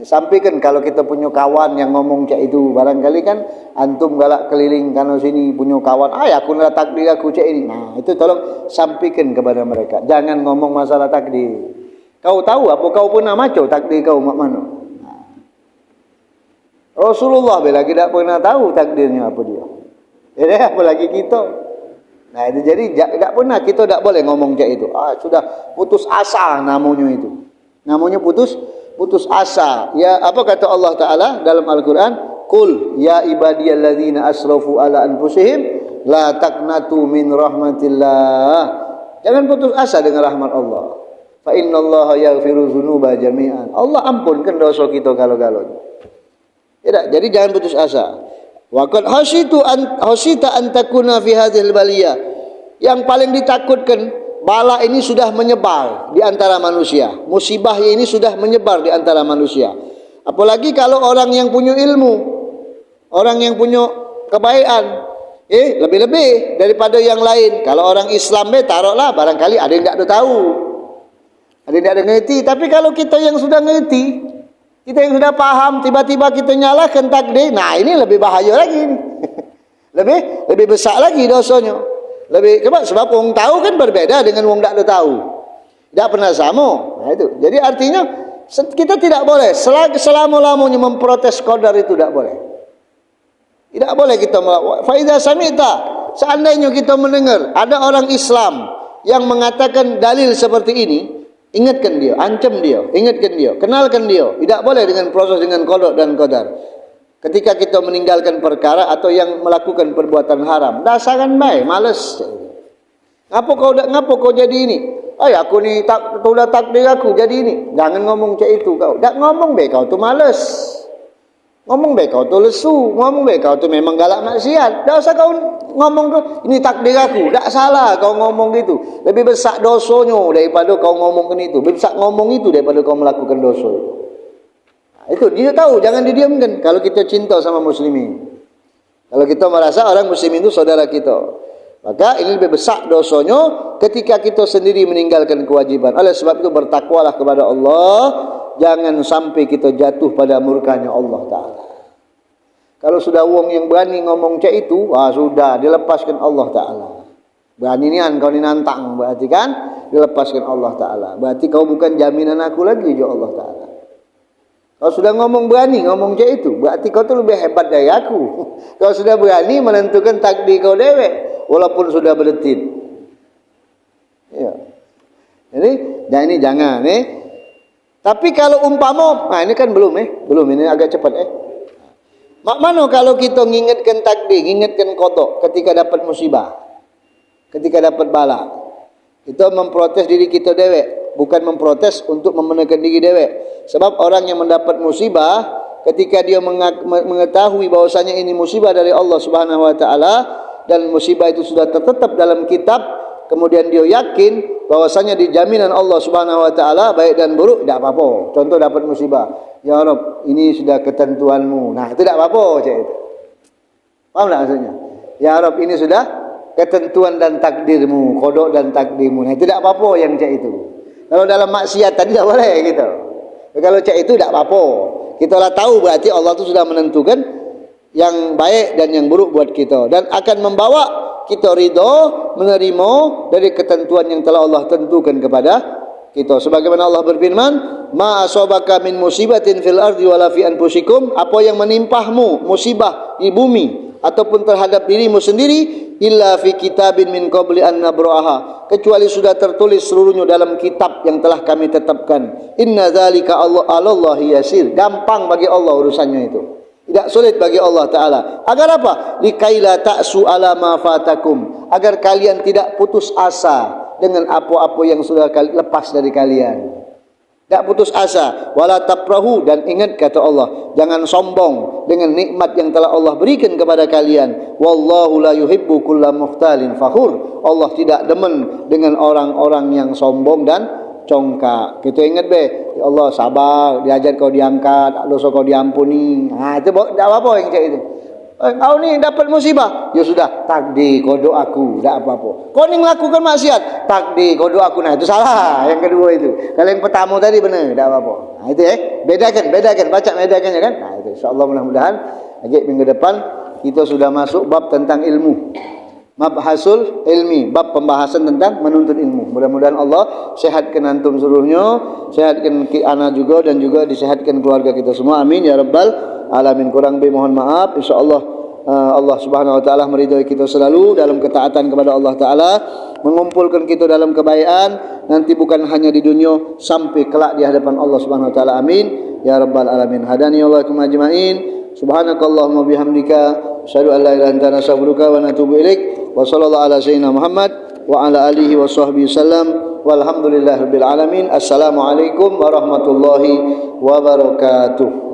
Speaker 1: Sampaikan kalau kita punya kawan yang ngomong kayak itu, barangkali kan antum galak keliling kana sini punya kawan, aku nak takdir aku cak ini. Nah, itu tolong sampaikan kepada mereka. Jangan ngomong masalah takdir. Kau tahu apa kau pernah maco takdir kau mak mana? Nah. Rasulullah bila tidak pernah tahu takdirnya apa dia. Jadi apalagi kita. Nah, itu jadi tak pernah kita tak boleh ngomong kayak itu. Sudah putus asa namanya itu. Namanya putus asa. Ya, apa kata Allah Taala dalam Al-Qur'an? Qul ya ibadiyalladzina asrafu ala anfusihim la taqnatu min rahmatillah. Jangan putus asa dengan rahmat Allah. Fa innallaha yaghfiru dzunuba jami'an. Allah ampunkan dosa kita kalau-kalau. Tidak, jadi jangan putus asa. Wa qad hasita an takuna fi hadhil baliyah. Yang paling ditakutkan, bala ini sudah menyebar di antara manusia. Musibah ini sudah menyebar di antara manusia. Apalagi kalau orang yang punya ilmu, orang yang punya kebaikan, lebih-lebih daripada yang lain. Kalau orang Islam taruhlah barangkali ada yang tak tahu. Ada yang tak ngerti. Tapi kalau kita yang sudah ngerti, kita yang sudah paham, tiba-tiba kita nyalahkan takdir, nah ini lebih bahaya lagi. lebih besar lagi dosanya. Sebab orang tahu kan berbeda dengan orang tak tahu. Tak pernah sama. Nah, itu. Jadi artinya kita tidak boleh selama-lamanya memprotes qadar, itu tak boleh. Tidak boleh kita melakukan. Fa idza sami'ta, seandainya kita mendengar ada orang Islam yang mengatakan dalil seperti ini, ingatkan dia, ancam dia, ingatkan dia, kenalkan dia. Tidak boleh dengan proses dengan qada dan qadar. Ketika kita meninggalkan perkara atau yang melakukan perbuatan haram, dasaran baik, malas. Ngapa kau jadi ini? Aku ni sudah takdir aku jadi ini. Jangan ngomong cak itu kau. Tak ngomong baik kau tu malas. Ngomong baik kau tu lesu. Ngomong baik kau tu memang galak maksiat. Tak usah kau ngomong tu ini takdir aku. Tak salah kau ngomong gitu. Lebih besar dosanya daripada kau ngomongkan itu. Lebih besar ngomong itu daripada kau melakukan dosa itu. Itu dia tahu, jangan didiamkan. Kalau kita cinta sama muslimin, kalau kita merasa orang muslim itu saudara kita, maka ini lebih besar dosanya ketika kita sendiri meninggalkan kewajiban. Oleh sebab itu bertakwalah kepada Allah, jangan sampai kita jatuh pada murkanya Allah Ta'ala. Kalau sudah wong yang berani ngomong cak itu, sudah dilepaskan Allah Ta'ala. Berani ni kau ni nantang, berarti kan dilepaskan Allah Ta'ala. Berarti kau bukan jaminan aku lagi ya Allah Ta'ala. Kalau sudah berani ngomong cak itu, berarti kau tu lebih hebat dari aku. Kau sudah berani menentukan takdir kau dewek, walaupun sudah berdetik. Ya. Jadi jangan. Tapi kalau umpama, ini kan belum ini agak cepat Mak mana kalau kita mengingatkan takdir, mengingatkan qada ketika dapat musibah, ketika dapat bala, kita memprotes diri kita dewek, bukan memprotes untuk membenarkan diri dewek. Sebab orang yang mendapat musibah, ketika dia mengetahui bahwasanya ini musibah dari Allah Subhanahu wa taala dan musibah itu sudah tertetap dalam kitab, kemudian dia yakin bahwasanya di jaminan Allah Subhanahu wa taala baik dan buruk, tidak apa-apa. Contoh dapat musibah, ya Rabb, ini sudah ketentuanmu. Nah, itu tidak apa-apa cak itu. Paham tak maksudnya? Ya Rabb, ini sudah ketentuan dan takdirmu, qada dan takdirmu. Nah, itu tidak apa-apa yang cak itu. Kalau dalam maksiat tadi tak boleh gitu. Kalau cak itu tidak apa-apa. Kita lah tahu berarti Allah itu sudah menentukan yang baik dan yang buruk buat kita, dan akan membawa kita ridha menerima dari ketentuan yang telah Allah tentukan kepada kita. Sebagaimana Allah berfirman, ma asabaka min musibatin fil ardi wala fi anfusikum, apa yang menimpahmu musibah di bumi ataupun terhadap dirimu sendiri, illa fi kitabin min qabli an nabraha, kecuali sudah tertulis seluruhnya dalam kitab yang telah kami tetapkan. Inna dzalika Allahi yasir, gampang bagi Allah urusannya itu, tidak sulit bagi Allah Ta'ala. Agar apa? Likaila ta'su ala ma fatakum, agar kalian tidak putus asa dengan apa-apa yang sudah lepas dari kalian. Tak putus asa. Wala tafrahu, dan ingat kata Allah, jangan sombong dengan nikmat yang telah Allah berikan kepada kalian. Wallahu la yuhibbu kulla mukhtalin fakhur. Allah tidak demen dengan orang-orang yang sombong dan congkak. Kita ingat be, ya Allah sabar, diajar kau diangkat, dosa kau diampuni. Itu tak apa-apa yang cak itu. Kau ni dapat musibah, ya sudah, takdir kodok aku, tak apa-apa. Kau ni melakukan maksiat, takdir kodok aku. Nah itu salah. Yang kedua itu. Kalau yang pertama tadi benar, tak apa-apa. Itu bedakan, baca bedakan ya kan. Itu insyaallah mudah-mudahan minggu depan kita sudah masuk bab tentang ilmu. Mabhasul ilmi, bab pembahasan tentang menuntut ilmu. Mudah-mudahan Allah sehatkan antum seluruhnya, sehatkan ana juga dan juga disehatkan keluarga kita semua. Amin ya rabbal alamin. Kurang lebih mohon maaf. Insyaallah Allah Subhanahu wa taala meridai kita selalu dalam ketaatan kepada Allah taala, mengumpulkan kita dalam kebaikan nanti bukan hanya di dunia sampai kelak di hadapan Allah Subhanahu wa taala. Amin ya rabbal alamin. Hadani Allahu ajmain. Subhanakallahumma bihamdika asyhadu an la ilaha illa anta astaghfiruka wa atubu ilaik. Wa sallallahu ala sayyidina Muhammad wa ala alihi wa sahbihi sallam. Walhamdulillahirabbil alamin. Assalamualaikum warahmatullahi wabarakatuh.